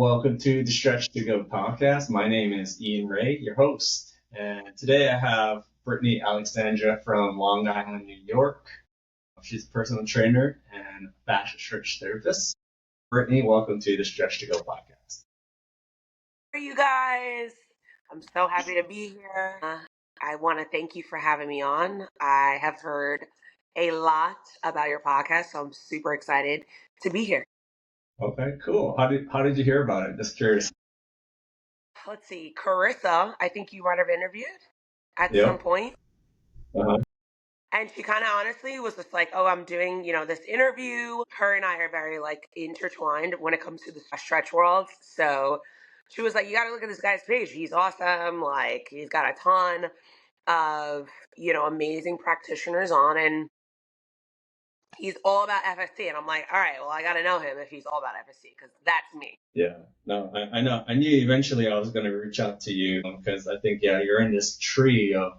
Welcome to the Stretch to Go podcast. My name is Ian Ray, your host. And today I have Brittany Alexandria from Long Island, New York. She's a personal trainer and fascia stretch therapist. Brittany, welcome to the Stretch to Go podcast. How are you guys? I'm so happy to be here. I want to thank you for having me on. I have heard a lot about your podcast, so I'm super excited to be here. Okay, cool. How did you hear about it? Just curious. Let's see, Carissa, I think you might have interviewed at some Yep. point. Uh-huh. And she kind of honestly was just like, oh, I'm doing, this interview. Her and I are very like intertwined when it comes to the stretch world. So she was like, you got to look at this guy's page. He's awesome. Like he's got a ton of, amazing practitioners on, and he's all about FST. And I'm like, all right, well, I got to know him if he's all about FST because that's me. Yeah. No, I know. I knew eventually I was going to reach out to you because I think, yeah, you're in this tree of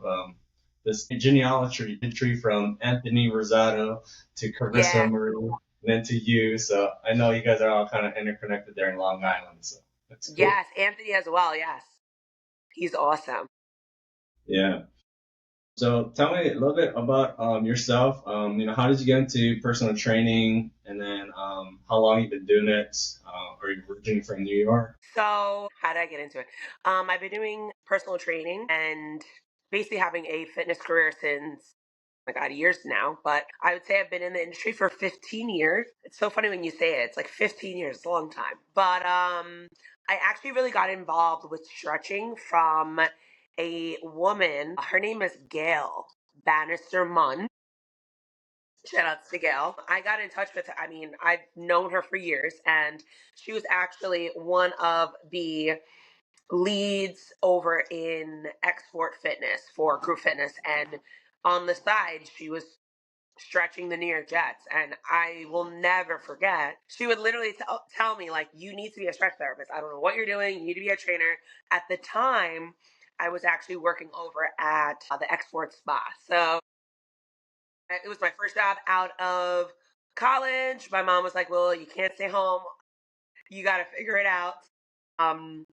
this genealogy tree from Anthony Rosado to Carissa Yeah. Marie and then to you. So I know you guys are all kind of interconnected there in Long Island. So that's cool. Yes. Anthony as well. Yes. He's awesome. Yeah. So tell me a little bit about yourself. How did you get into personal training, and then how long you've been doing it? Are you originally from New York? So how did I get into it? I've been doing personal training and basically having a fitness career since, oh my God, years now. But I would say I've been in the industry for 15 years. It's so funny when you say it. It's like 15 years, it's a long time. But I actually really got involved with stretching from a woman. Her name is Gail Bannister Munn. Shout outs to Gail. I got in touch with her. I mean, I've known her for years, and she was actually one of the leads over in Export Fitness for group fitness. And on the side, she was stretching the New York Jets. And I will never forget, she would literally tell me, like, you need to be a stretch therapist. I don't know what you're doing. You need to be a trainer. At the time, I was actually working over at the Export Spa. So it was my first job out of college. My mom was like, well, you can't stay home. You got to figure it out. Um,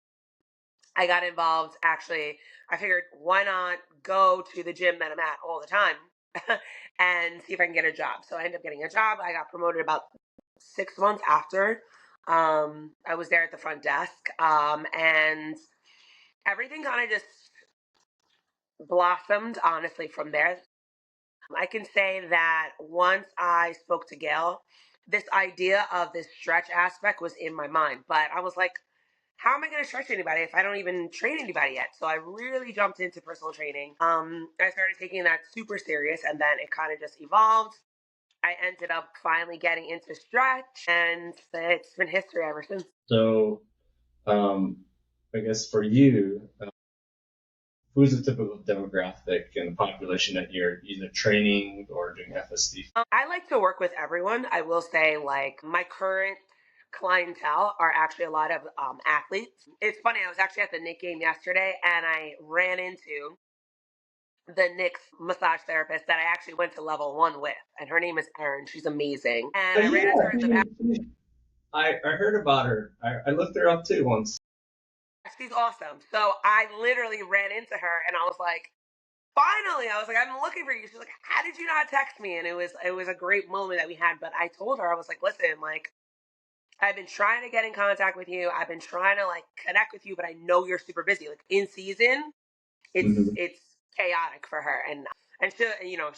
I got involved. Actually, I figured why not go to the gym that I'm at all the time and see if I can get a job. So I ended up getting a job. I got promoted about 6 months after. I was there at the front desk, and everything kind of just blossomed, honestly, from there. I can say that once I spoke to Gail, this idea of this stretch aspect was in my mind. But I was like, how am I going to stretch anybody if I don't even train anybody yet? So I really jumped into personal training. I started taking that super serious, and then it kind of just evolved. I ended up finally getting into stretch, and it's been history ever since. So, I guess for you, who's the typical demographic in the population that you're either training or doing FSD? I like to work with everyone. I will say, like, my current clientele are actually a lot of athletes. It's funny, I was actually at the Knicks game yesterday, and I ran into the Knicks massage therapist that I actually went to level 1 with, and her name is Erin. She's amazing. And Oh, I ran into her in the back. yeah, I heard about her. I looked her up too once. She's awesome. So I literally ran into her, and I was like, finally, I was like, I'm looking for you. She's like, how did you not text me? And it was a great moment that we had. But I told her, I was like, listen, like, I've been trying to get in contact with you. I've been trying to like connect with you, but I know you're super busy. Like in season, it's Hmm. it's chaotic for her. And she,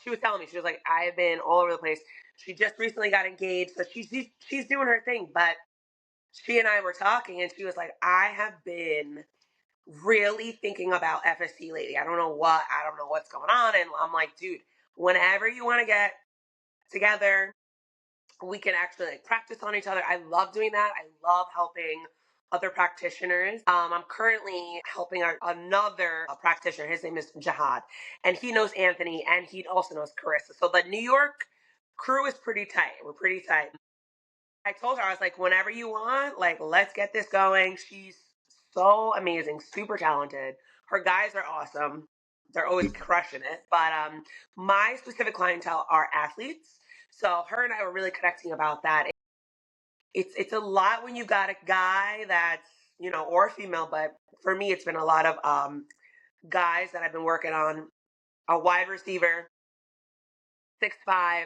she was telling me, she was like, I've been all over the place. She just recently got engaged, so she's doing her thing. But she and I were talking, and she was like, I have been really thinking about FSC lately. I don't know what's going on. And I'm like, dude, whenever you want to get together, we can actually like practice on each other. I love doing that. I love helping other practitioners. I'm currently helping another practitioner. His name is Jihad, and he knows Anthony, and he also knows Carissa. So the New York crew is pretty tight. We're pretty tight. I told her, I was like, whenever you want, like, let's get this going. She's so amazing, super talented. Her guys are awesome. They're always crushing it. But my specific clientele are athletes. So her and I were really connecting about that. it's a lot when you got a guy that's, or a female, but for me it's been a lot of guys that I've been working on, a wide receiver, 6'5",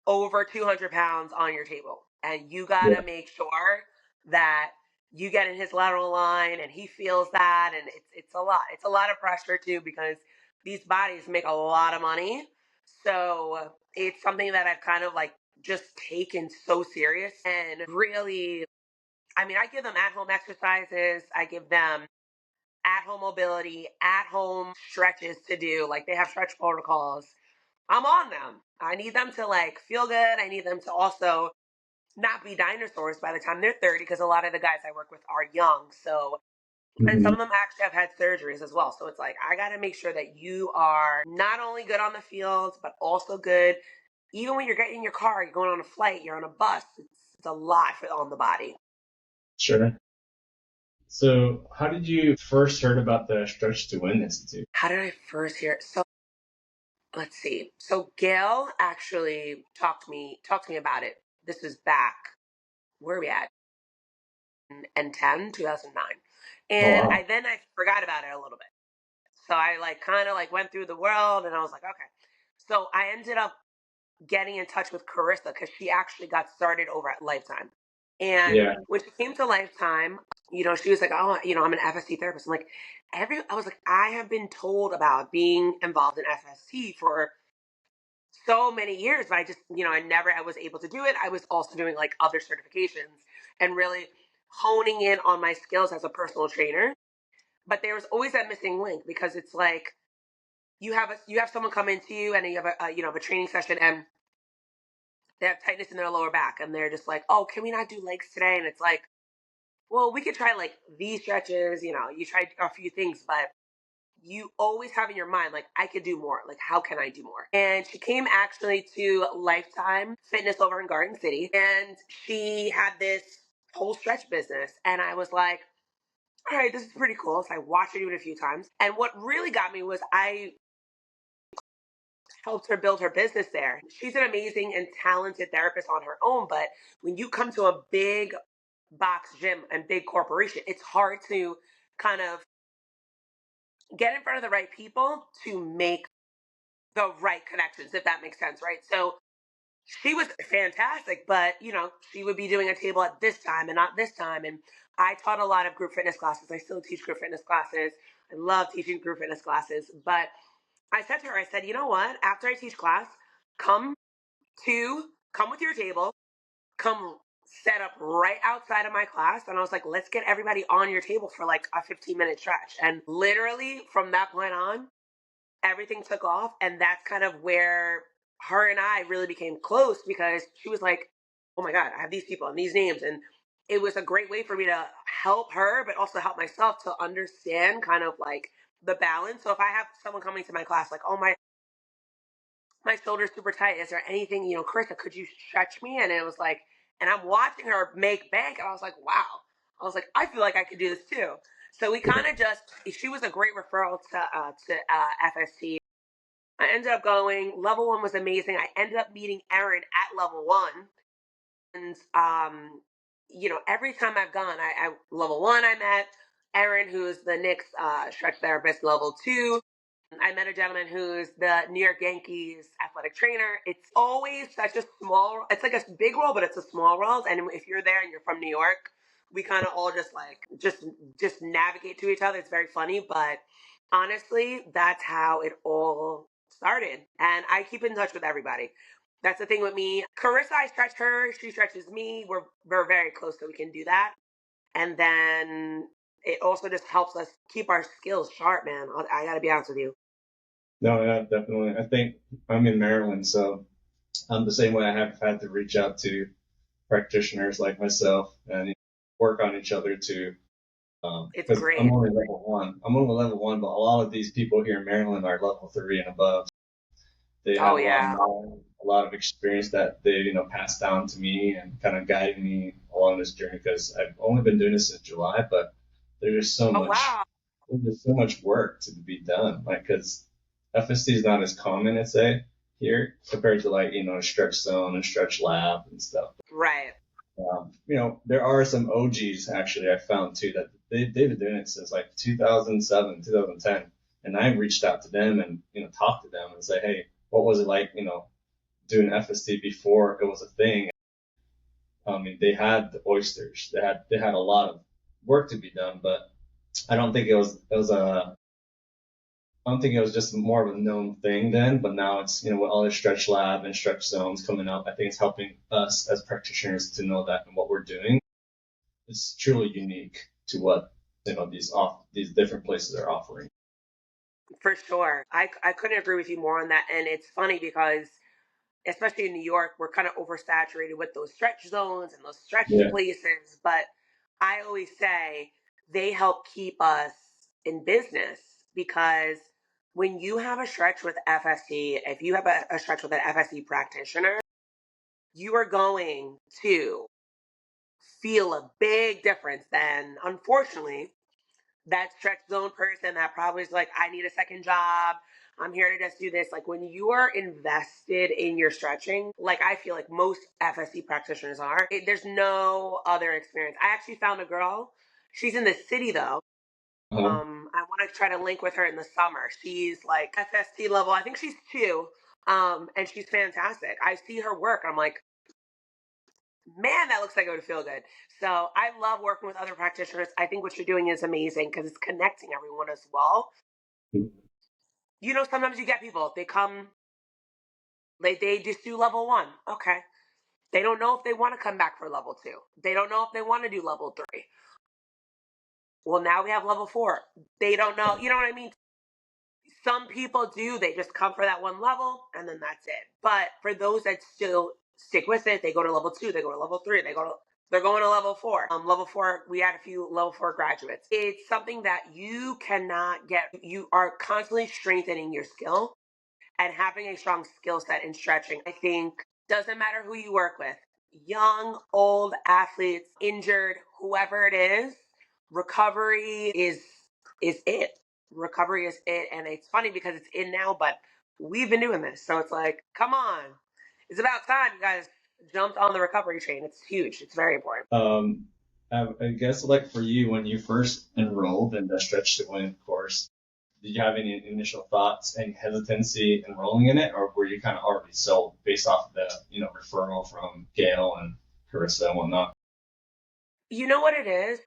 over 200 pounds on your table. And you got Yeah. to make sure that you get in his lateral line and he feels that. And it's a lot. It's a lot of pressure too, because these bodies make a lot of money. So it's something that I've kind of like just taken so serious and really, I mean, I give them at home exercises. I give them at home mobility, at home stretches to do. Like they have stretch protocols. I'm on them. I need them to like feel good. I need them to also not be dinosaurs by the time they're 30, because a lot of the guys I work with are young. So, and some Hmm. of them actually have had surgeries as well. So it's like, I got to make sure that you are not only good on the field, but also good. Even when you're getting in your car, you're going on a flight, you're on a bus, it's a lot on the body. Sure. So, how did you first heard about the Stretch to Win Institute? How did I first hear it? So let's see. So Gail actually talked to me about it. This was back, where are we at? And 2009. Oh And wow. I forgot about it a little bit. So I like kind of like went through the world and I was like, okay. So I ended up getting in touch with Carissa because she actually got started over at Lifetime. And Yeah. when she came to Lifetime, she was like, oh, I'm an FST therapist. I'm like, I was like, I have been told about being involved in FST for so many years, but I just, I was able to do it. I was also doing like other certifications and really honing in on my skills as a personal trainer. But there was always that missing link, because it's like you have someone come into you and you have a training session and they have tightness in their lower back and they're just like, oh, can we not do legs today? And it's like, well, we could try like these stretches. You tried a few things, but you always have in your mind, like, I could do more. Like, how can I do more? And she came actually to Lifetime Fitness over in Garden City, and she had this whole stretch business. And I was like, all right, this is pretty cool. So I watched her do it a few times. And what really got me was I helped her build her business there. She's an amazing and talented therapist on her own, but when you come to a big box gym and big corporation, it's hard to kind of get in front of the right people to make the right connections, if that makes sense, right? So she was fantastic, but she would be doing a table at this time and not this time. And I taught a lot of group fitness classes. I still teach group fitness classes. I love teaching group fitness classes. But I said to her, I said, you know what? After I teach class, come come with your table, come set up right outside of my class. And I was like, let's get everybody on your table for like a 15-minute stretch. And literally from that point on, everything took off. And that's kind of where her and I really became close, because she was like, oh my God, I have these people and these names. And it was a great way for me to help her, but also help myself to understand kind of like the balance. So if I have someone coming to my class, like, oh, my shoulder's super tight. Is there anything, Carissa, could you stretch me? And it was like, and I'm watching her make bank. And I was like, wow. I was like, I feel like I could do this too. So we kind of she was a great referral to FST. I ended up going, level one was amazing. I ended up meeting Erin at level one. And, every time I've gone, I level one, I met Erin, who is the Knicks stretch therapist, level two. I met a gentleman who's the New York Yankees athletic trainer. It's always such a small, it's like a big world, but it's a small world. And if you're there and you're from New York, we kind of all just navigate to each other. It's very funny, but honestly, that's how it all started. And I keep in touch with everybody. That's the thing with me. Carissa, I stretch her, she stretches me. We're very close, so we can do that. And then it also just helps us keep our skills sharp, man. I gotta be honest with you. No, yeah, definitely. I think I'm in Maryland, so I'm the same way. I have had to reach out to practitioners like myself and work on each other too. It's Because I'm great. only level one. I'm only level one, but a lot of these people here in Maryland are level three and above. They Oh have a lot of yeah. knowledge, a lot of experience that they, passed down to me and kind of guided me along this journey. Because I've only been doing this since July, but there's just so Oh much, wow. there's just so much work to be done. Like, because FSC is not as common, I'd say, here compared to like, a stretch zone and stretch lab and stuff. Right. There are some OGs actually I found too that they've been doing it since like 2007, 2010. And I reached out to them and, talked to them and say, hey, what was it like, doing FST before it was a thing? I mean, they had the oysters. They had a lot of work to be done, but I don't think I don't think it was just more of a known thing then, but now it's, with all the stretch lab and stretch zones coming up, I think it's helping us as practitioners to know that and what we're doing is truly unique to what, these different places are offering. For sure. I couldn't agree with you more on that. And it's funny because, especially in New York, we're kind of oversaturated with those stretch zones and those stretch Yeah. places. But I always say they help keep us in business because when you have a stretch with FST, if you have a stretch with an FST practitioner, you are going to feel a big difference than, unfortunately, that stretch zone person that probably is like, I need a second job. I'm here to just do this. Like when you are invested in your stretching, like I feel like most FSC practitioners are, there's no other experience. I actually found a girl. She's in the city though. Uh-huh. I want to try to link with her in the summer. She's like FST level. I think she's two. And she's fantastic. I see her work. I'm like, man, that looks like it would feel good. So I love working with other practitioners. I think what you're doing is amazing because it's connecting everyone as well. Sometimes you get people, they come, they just do level one. Okay. They don't know if they want to come back for level two. They don't know if they want to do level three. Well, now we have level four. They don't know. You know what I mean? Some people do. They just come for that one level and then that's it. But for those that still stick with it, they go to level two, they go to level three, they're going to level four. Level four, we had a few level four graduates. It's something that you cannot get. You are constantly strengthening your skill and having a strong skill set in stretching. I think doesn't matter who you work with, young, old, athletes, injured, whoever it is, recovery is it. Recovery is it. And it's funny because it's in now, but we've been doing this. So it's like, come on. It's about time you guys jumped on the recovery train. It's huge. It's very important. Um, I guess like for you, when you first enrolled in the Stretch to Win course, did you have any initial thoughts, any hesitancy enrolling in it, or were you kind of already sold based off the, referral from Gail and Carissa and whatnot? You know what it is?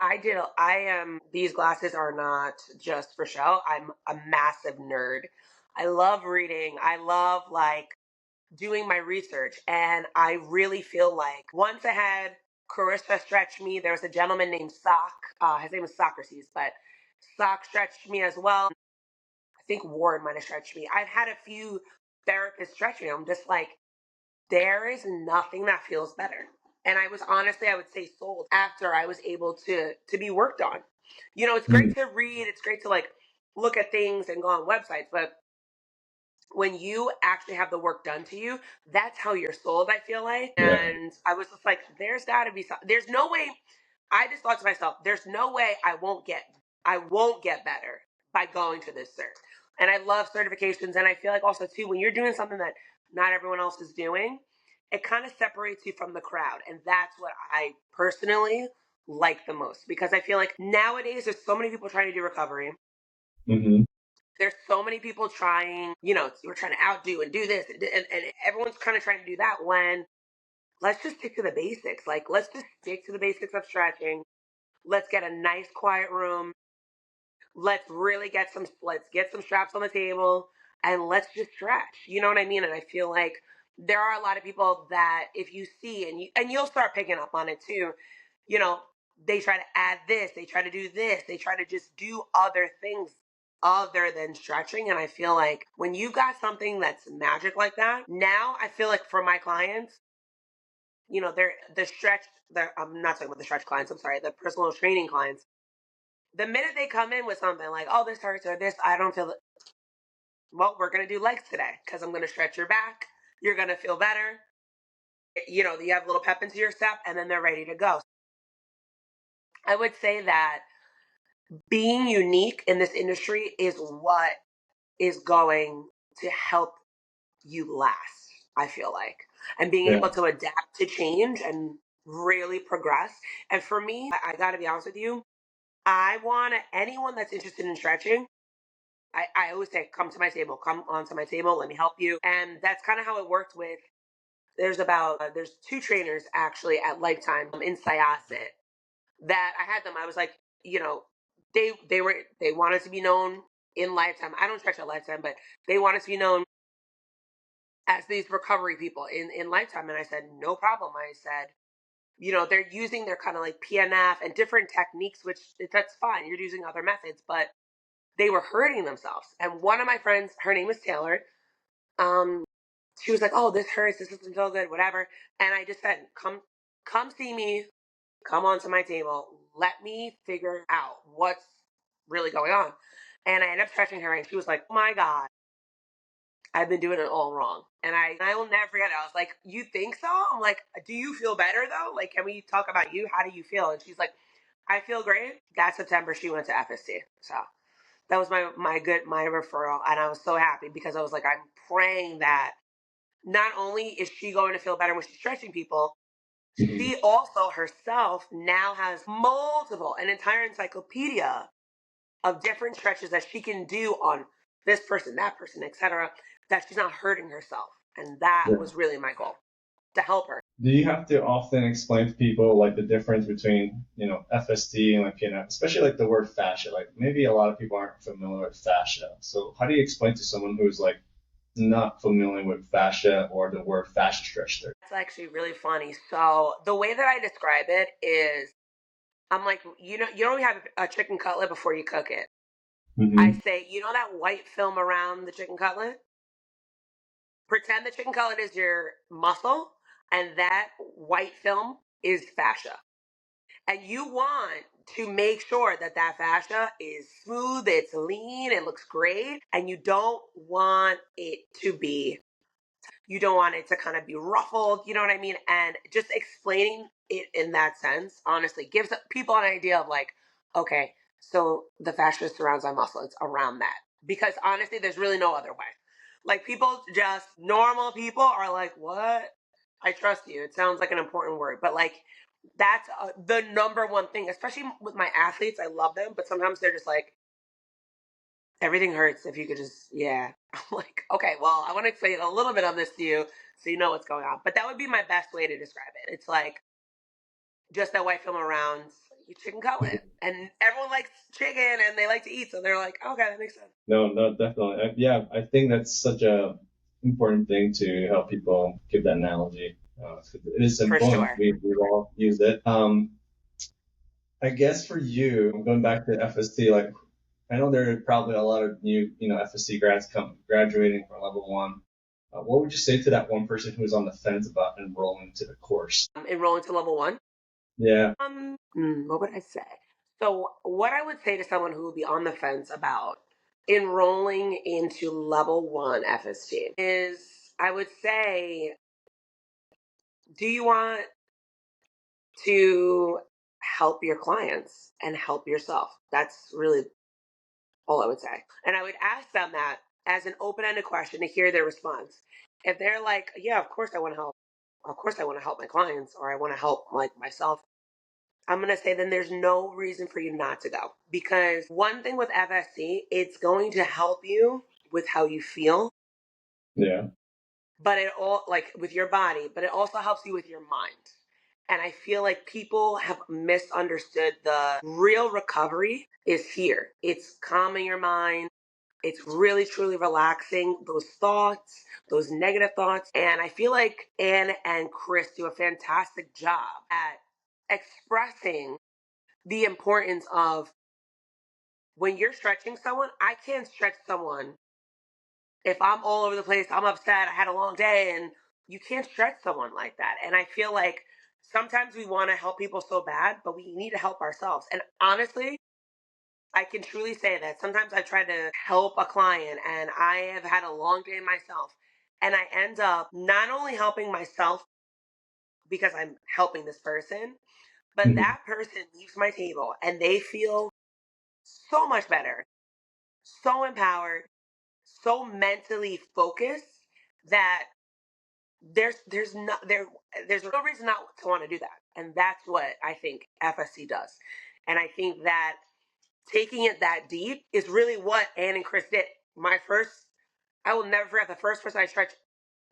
These glasses are not just for show. I'm a massive nerd. I love reading. I love like doing my research. And I really feel like once I had Carissa stretch me, there was a gentleman named Sock. His name is Socrates, but Sock stretched me as well. I think Warren might have stretched me. I've had a few therapists stretch me. I'm just like, there is nothing that feels better. And I was honestly, I would say, sold after I was able to be worked on. It's Mm. great to read, it's great to like look at things and go on websites, but when you actually have the work done to you, that's how you're sold, I feel like. Yeah. And I was just like, there's no way. I just thought to myself, there's no way I won't get better by going to this cert. And I love certifications. And I feel like also too, when you're doing something that not everyone else is doing, it kind of separates you from the crowd. And that's what I personally like the most because I feel like nowadays there's so many people trying to do recovery. Hmm. There's so many people trying, we're trying to outdo and do this, and everyone's kind of trying to do that when let's just stick to the basics. Like, let's just stick to the basics of stretching. Let's get a nice, quiet room. Let's get some straps on the table and let's just stretch. You know what I mean? And I feel like there are a lot of people that if you see and you'll start picking up on it too, you know, they try to add this, they try to do this, they try to just do other things other than stretching. And I feel like when you've got something that's magic like that, now I feel like for my clients, they're I'm not talking about the stretch clients, I'm sorry, the personal training clients. The minute they come in with something like, oh, this hurts or this, I don't feel it. Well, we're going to do legs today because I'm going to stretch your back. You're going to feel better. You have a little pep into your step and then they're ready to go. I would say that being unique in this industry is what is going to help you last, I feel like. And being Yeah. able to adapt to change and really progress. And for me, I got to be honest with you, I want anyone that's interested in stretching. I always say, come to my table, come onto my table, let me help you. And that's kind of how it worked with. There's two trainers actually at Lifetime in Syosset that I had them. I was like, you know, they wanted to be known in Lifetime. I don't stretch at Lifetime, but they wanted to be known as these recovery people in Lifetime. And I said, no problem. I said, they're using their kind of like PNF and different techniques, which that's fine. You're using other methods, but they were hurting themselves. And one of my friends, her name is Taylor. Um, she was like, "Oh, this hurts. This doesn't feel good. Whatever." And I just said, come see me. Come onto my table. Let me figure out what's really going on." And I ended up stretching her, and she was like, "Oh my god, I've been doing it all wrong." And I will never forget it. I was like, "You think so?" I'm like, "Do you feel better though? Like, can we talk about you? How do you feel?" And she's like, "I feel great." That September, she went to FST. So that was my referral, and I was so happy because I was like, I'm praying that not only is she going to feel better when she's stretching people, Mhm. she also herself now has an entire encyclopedia of different stretches that she can do on this person, that person, etc. That she's not hurting herself, and that Yeah. was really my goal, to help her. Do you have to often explain to people like the difference between, FST and like PNF, especially like the word fascia? Like maybe a lot of people aren't familiar with fascia. So how do you explain to someone who's like not familiar with fascia or the word fascia stretch there? It's actually really funny. So the way that I describe it is, I'm like, you don't have a chicken cutlet before you cook it. I Mm-hmm. say, that white film around the chicken cutlet? Pretend the chicken cutlet is your muscle, and that white film is fascia. And you want to make sure that that fascia is smooth, it's lean, it looks great, and you don't want it to kind of be ruffled, you know what I mean? And just explaining it in that sense, honestly, gives people an idea of like, okay, so the fascia surrounds my muscle. It's around that. Because honestly, there's really no other way. Like normal people are like, what? I trust you. It sounds like an important word, but like, that's the number one thing, especially with my athletes. I love them, but sometimes they're just like, everything hurts if you could just, yeah. I'm like, okay, well, I want to explain a little bit of this to you so you know what's going on. But that would be my best way to describe it. It's like just that white film around your chicken cutlet. And everyone likes chicken and they like to eat. So they're like, okay, that makes sense. No, no, definitely. Yeah, I think that's such a important thing to help people give that analogy. It is For simple and sure. we've all used it. I guess for you, going back to FST, like I know there are probably a lot of new, FSC grads graduating from level one. What would you say to that one person who's on the fence about enrolling to the course? Enrolling to level one. Yeah, What would I say? So, what I would say to someone who would be on the fence about enrolling into level one FSG is, I would say, do you want to help your clients and help yourself? That's really all I would say. And I would ask them that as an open ended question to hear their response. If they're like, yeah, of course I want to help. Of course I want to help my clients, or I want to help like myself. I'm going to say then there's no reason for you not to go. Because one thing with FSC, it's going to help you with how you feel, yeah. but it all like with your body, but it also helps you with your mind. And I feel like people have misunderstood the real recovery is here. It's calming your mind. It's really truly relaxing those thoughts, those negative thoughts. And I feel like Anne and Chris do a fantastic job at expressing the importance of when you're stretching someone. I can't stretch someone if I'm all over the place, I'm upset, I had a long day, and you can't stretch someone like that. And I feel like sometimes we want to help people so bad, but we need to help ourselves. And honestly, I can truly say that sometimes I try to help a client and I have had a long day myself. And I end up not only helping myself because I'm helping this person, but Mhm. that person leaves my table and they feel so much better, so empowered, so mentally focused that there's not there there's no reason not to want to do that, and that's what I think FSC does. And I think that taking it that deep is really what Ann and Chris did. I will never forget the first person I stretched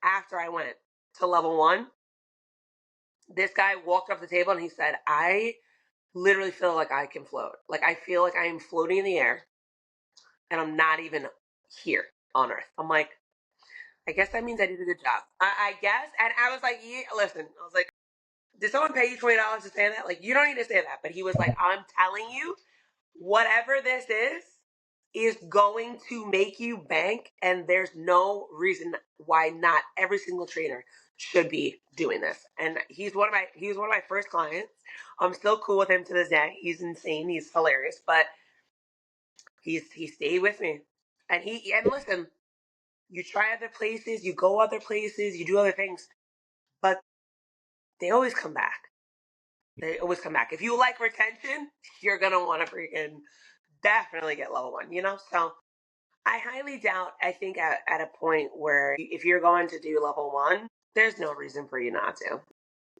after I went to level 1. This guy walked up the table and he said, I literally feel like I can float. Like, I feel like I am floating in the air and I'm not even here on Earth. I'm like, I guess that means I did a good job. I guess. And I was like, yeah, listen, I was like, did someone pay you $20 to say that? Like, you don't need to say that. But he was like, I'm telling you, whatever this is going to make you bank, and there's no reason why not every single trainer should be doing this. And he's one of my first clients. I'm still cool with him to this day. He's insane. He's hilarious, but he stayed with me. And listen, you try other places, you go other places, you do other things, but they always come back. They always come back. If you like retention, you're gonna want to freaking definitely get level 1. So I highly doubt, I think at a point where if you're going to do level 1, there's no reason for you not to.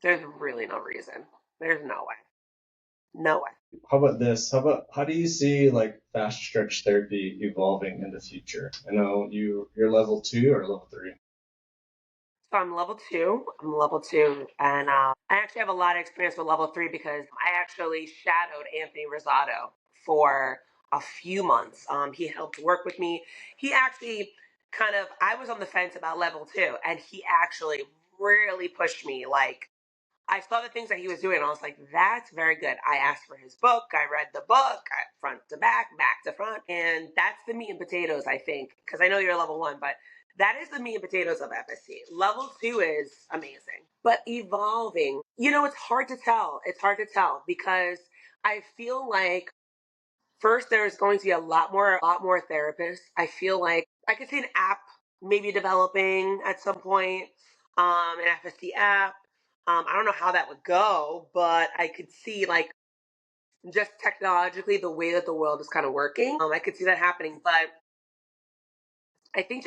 There's really no reason. There's no way. No way. How about this? How do you see like fast stretch therapy evolving in the future? I know you're level 2 or level 3. So I'm level 2. And I actually have a lot of experience with level 3 because I actually shadowed Anthony Rosado for a few months. He helped work with me. He actually I was on the fence about level 2, and he actually really pushed me. Like, I saw the things that he was doing, and I was like, that's very good. I asked for his book. I read the book, front to back to front. And that's the meat and potatoes, I think, because I know you're level 1, but that is the meat and potatoes of FSC. Level 2 is amazing. But evolving, it's hard to tell. It's hard to tell because I feel like first there's going to be a lot more therapists. I feel like I could see an app maybe developing at some point, an FSC app. I don't know how that would go, but I could see, like, just technologically the way that the world is kind of working. I could see that happening, but I think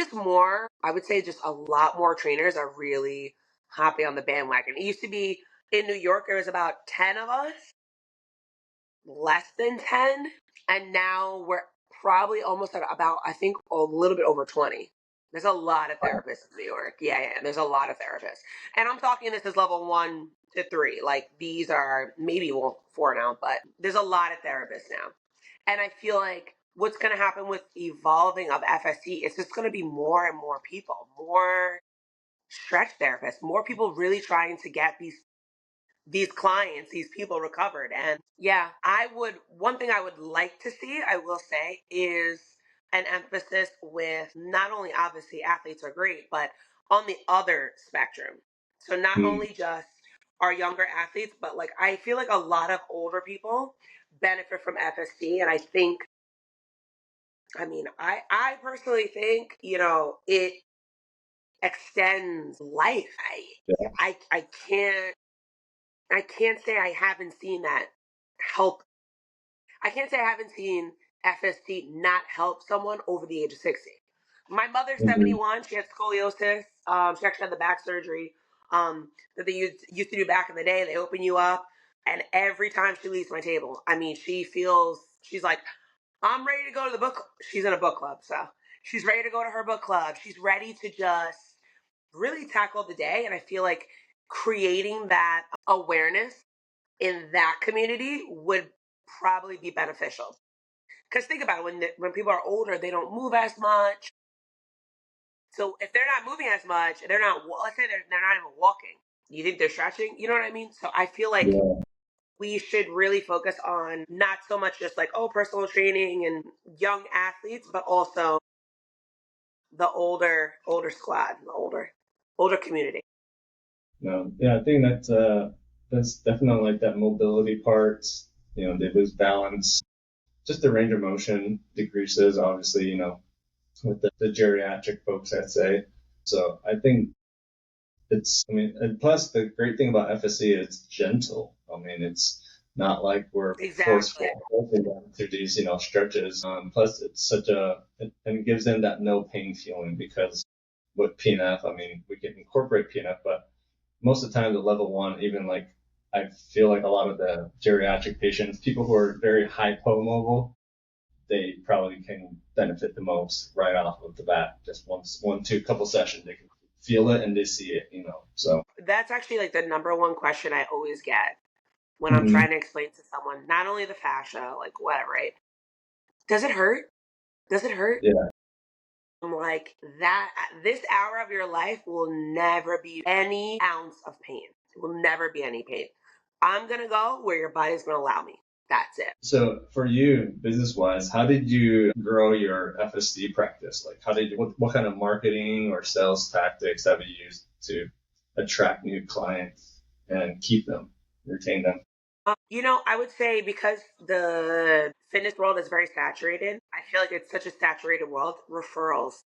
I would say just a lot more trainers are really hopping on the bandwagon. It used to be in New York, there was about 10 of us, less than 10, and now we're probably almost at about, I think, a little bit over 20. There's a lot of therapists in New York. Yeah, there's a lot of therapists. And I'm talking, this is level 1 to 3. Like, these are maybe, 4 now, but there's a lot of therapists now. And I feel like what's going to happen with evolving of FSC is just going to be more and more people, more stretch therapists, more people really trying to get these clients, these people recovered. And yeah, one thing I would like to see, I will say, is an emphasis with not only, obviously, athletes are great, but on the other spectrum. So not only just our younger athletes, but like, I feel like a lot of older people benefit from FSC. And I personally think, it extends life. I can't say I haven't seen that help. I can't say I haven't seen FST not help someone over the age of 60. My mother's 71. She had scoliosis. She actually had the back surgery that they used to do back in the day. They open you up, and every time she leaves my table, she's like, I'm ready to go to the book. She's in a book club, so she's ready to go to her book club. She's ready to just really tackle the day. And I feel like creating that awareness in that community would probably be beneficial. Because think about it, when people are older, they don't move as much. So if they're not moving as much, let's say they're not even walking. You think they're stretching? You know what I mean? So I feel like we should really focus on not so much just like, personal training and young athletes, but also the older squad, the older community. No, yeah, I think that's definitely like that mobility part. They lose balance. Just the range of motion decreases, obviously, with the geriatric folks, I'd say. So I think and plus the great thing about FSC is it's gentle. It's not like we're Exactly. forceful through these, stretches. Plus it's and it gives them that no pain feeling because with PNF. I mean, we can incorporate PNF, but most of the time, the level one, even like I feel like a lot of the geriatric patients, people who are very hypomobile, they probably can benefit the most right off of the bat. Just one, two, couple sessions, they can feel it and they see it, you know. So That's actually like the number one question I always get when I'm mhm. trying to explain to someone, not only the fascia, like whatever, right? Does it hurt? Does it hurt? Yeah. I'm like, that this hour of your life will never be any ounce of pain. It will never be any pain. I'm gonna go where your body's gonna allow me. That's it. So for you, business wise, how did you grow your FSD practice? Like, what kind of marketing or sales tactics have you used to attract new clients and keep them, retain them? I would say because the fitness world is very saturated, I feel like it's such a saturated world. Referrals.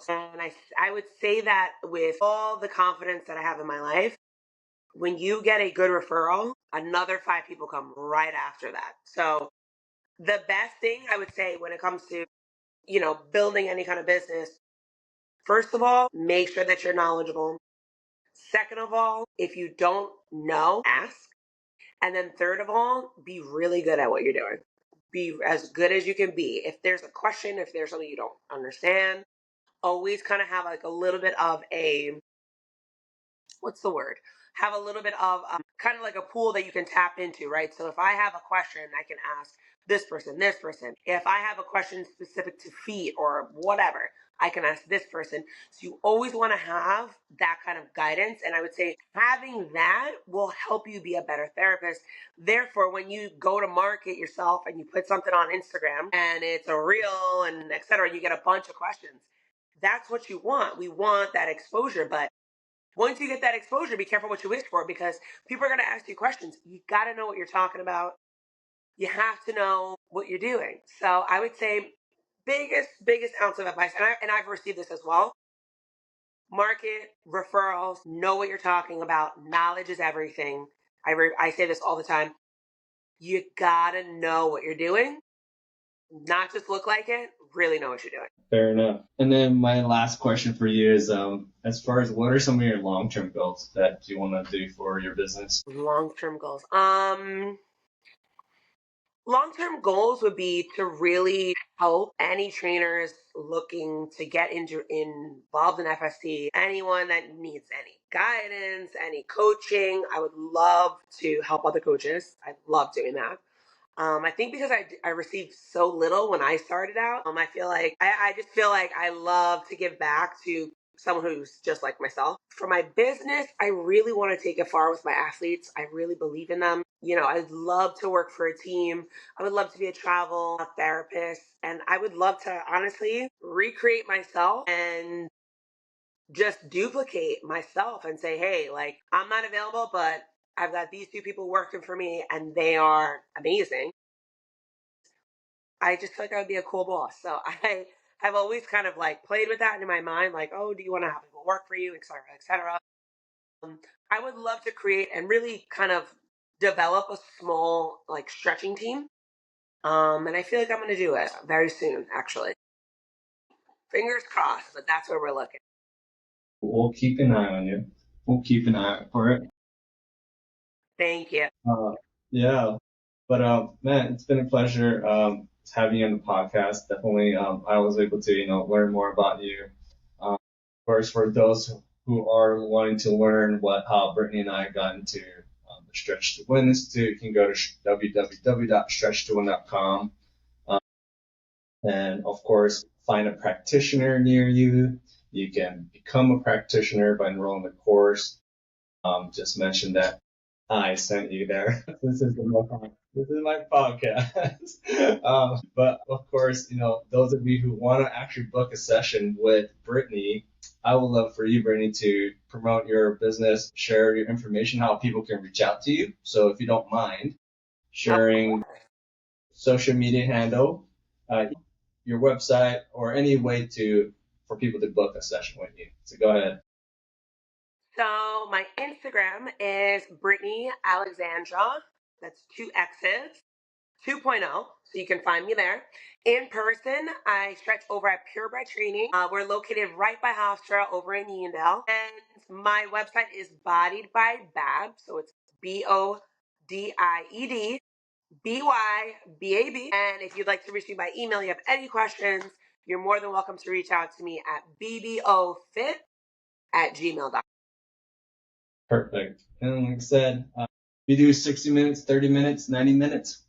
And I would say that with all the confidence that I have in my life, when you get a good referral, another five people come right after that. So the best thing I would say when it comes to, building any kind of business, first of all, make sure that you're knowledgeable. Second of all, if you don't know, ask. And then third of all, be really good at what you're doing. Be as good as you can be. If there's a question, if there's something you don't understand, always kind of have like a little bit of a, what's the word? Have a little bit of kind of like a pool that you can tap into, right? So if I have a question, I can ask this person, this person. If I have a question specific to feet or whatever, I can ask this person. So you always want to have that kind of guidance. And I would say having that will help you be a better therapist. Therefore, when you go to market yourself and you put something on Instagram and it's a reel and et cetera, you get a bunch of questions. That's what you want. We want that exposure, but once you get that exposure, be careful what you wish for because people are going to ask you questions. You got to know what you're talking about. You have to know what you're doing. So I would say biggest ounce of advice, and I've received this as well. Market, referrals, know what you're talking about. Knowledge is everything. I say this all the time. You got to know what you're doing, not just look like it, really know what you're doing. Fair enough. And then my last question for you is, as far as what are some of your long-term goals that you want to do for your business? Long-term goals. Long-term goals would be to really help any trainers looking to get involved in FST, anyone that needs any guidance, any coaching. I would love to help other coaches. I love doing that. I think because I received so little when I started out, I feel like I just feel like I love to give back to someone who's just like myself. For my business, I really want to take it far with my athletes. I really believe in them. I'd love to work for a team. I would love to be a travel therapist. And I would love to honestly recreate myself and just duplicate myself and say, hey, like I'm not available, but I've got these two people working for me and they are amazing. I just feel like I would be a cool boss. So I have always kind of like played with that in my mind, like, oh, do you want to have people work for you, et cetera, et cetera. I would love to create and really kind of develop a small like stretching team. And I feel like I'm going to do it very soon, actually. Fingers crossed, but that's where we're looking. We'll keep an eye on you. We'll keep an eye out for it. Thank you. Uh, yeah, but man, it's been a pleasure having you on the podcast. Definitely, I was able to learn more about you. Of course, for those who are wanting to learn how Brittany and I got into the Stretch to Win Institute, you can go to www.stretchtowin.com, and of course, find a practitioner near you. You can become a practitioner by enrolling in the course. Just mention that I sent you there. This is my podcast. But of course, those of you who want to actually book a session with Brittany, I would love for you, Brittany, to promote your business, share your information, how people can reach out to you. So if you don't mind Of sharing course. social media handle, your website, or any way for people to book a session with you. So go ahead. So my Instagram is Brittany Alexandria. That's two X's. 2.0, so you can find me there. In person, I stretch over at Purebred Training. We're located right by Hofstra over in Uniondale. And my website is Bodied by Bab, so it's BODIED BYBAB. And if you'd like to reach me by email, you have any questions, you're more than welcome to reach out to me at bbofit@gmail.com. Perfect. And like I said, you do 60 minutes, 30 minutes, 90 minutes.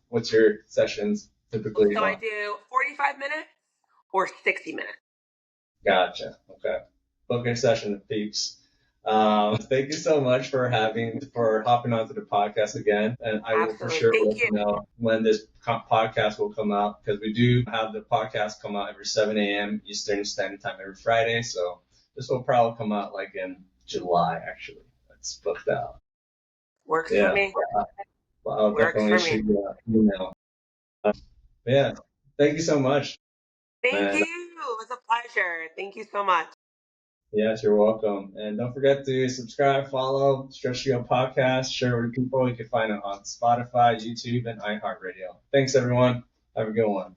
What's your sessions typically? So I do 45 minutes or 60 minutes. Gotcha. Okay. Book your session, peeps. Thank you so much for hopping onto the podcast again. And I will for sure let you know when this podcast will come out, because we do have the podcast come out every 7 a.m. Eastern Standard Time every Friday. So this will probably come out like in July, actually. That's booked out. Works for me. I'll definitely shoot you an email. Yeah. Thank you so much. Thank you. It was a pleasure. Thank you so much. Yes, you're welcome. And don't forget to subscribe, follow Stretch to Go Podcast, share with people. You can find it on Spotify, YouTube, and iHeartRadio. Thanks, everyone. Have a good one.